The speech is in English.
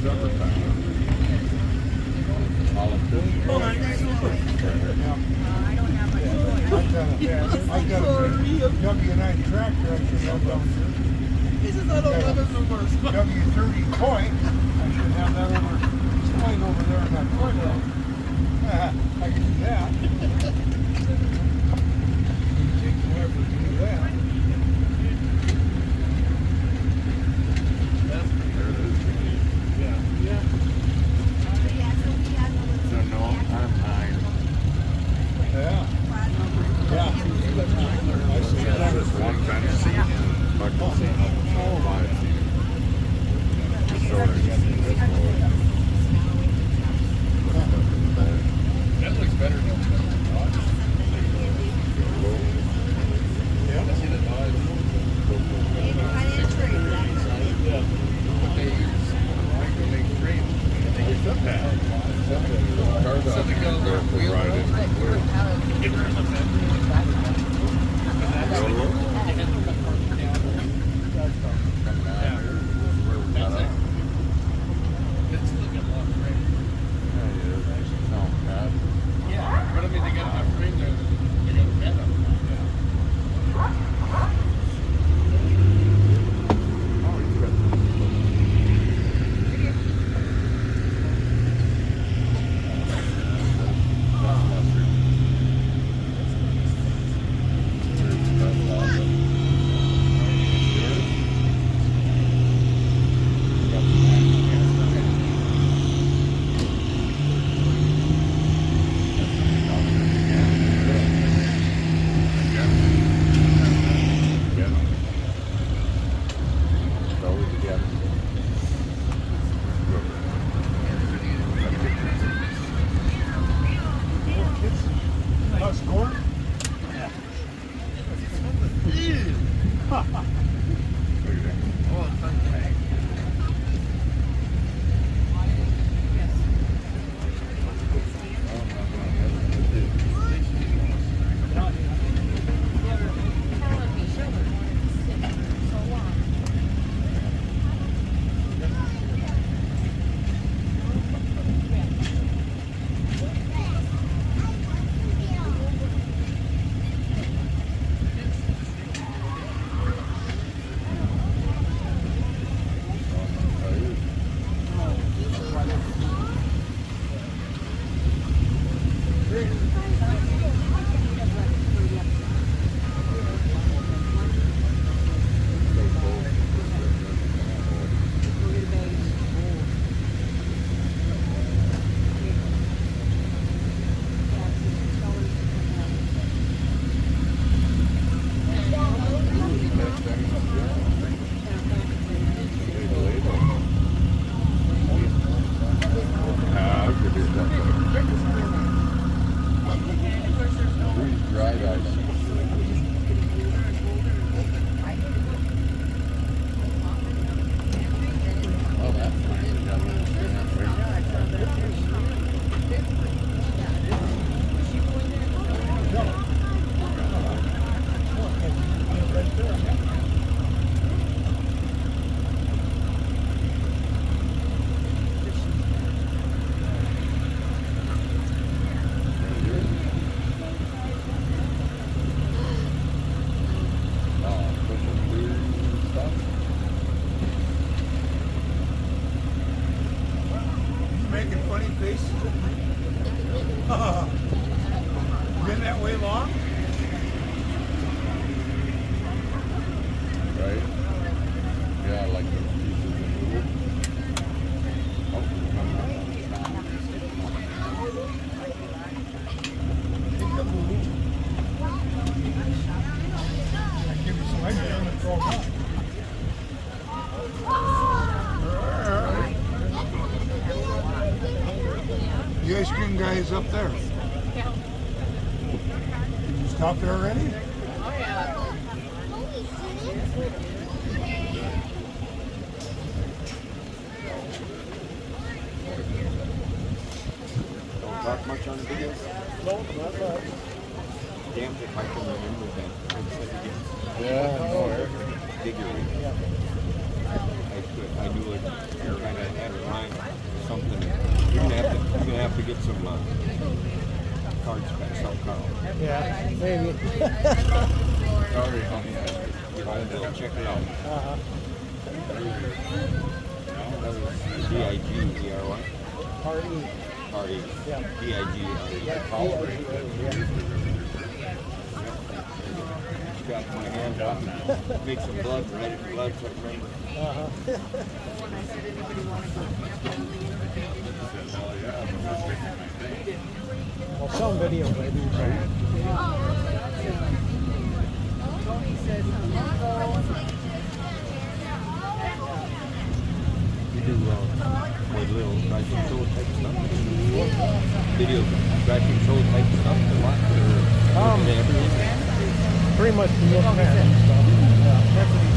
I got a W9 tractor I should have down here. This is not 11 numbers. W30 point. I should have that displayed over there in that corner. I can do that. It takes forever to do that. So no, I'm high. Yeah. Yeah. I see that. This one kind of seat, bucket seat, wide seat. Just sort of That looks better than the Dodge. Yeah. I see the Dodge. They make frames. They get the pad. Something goes there. ride it. It's looking a lot of frame. Yeah, but I mean, they got enough frame there that they got a bed up. Us corn? Oh, thank you. Making funny faces at me. Been that way long? Right? Yeah, like the pieces of wood. I give you some extra and throw them out. The ice cream guy is up there. Did you stop there already? Don't talk much on videos. No, not bad. Damn if I can remember that. Yeah, Figure. I knew it. I kind of had it in mind. get some cards back, some Carl. Yeah, maybe. Sorry, honey. We'll check it out. Uh-huh. D-I-G-E-R-Y. R-E. R-E. Yeah. D-I-G-E-R-Y. Got my hand up, make some blood, write it in blood so I remember. Uh-huh. Well, some video maybe. You do with little drive control type stuff? Video drive control type stuff a lot? Or everything? Pretty much the look and stuff. Yeah.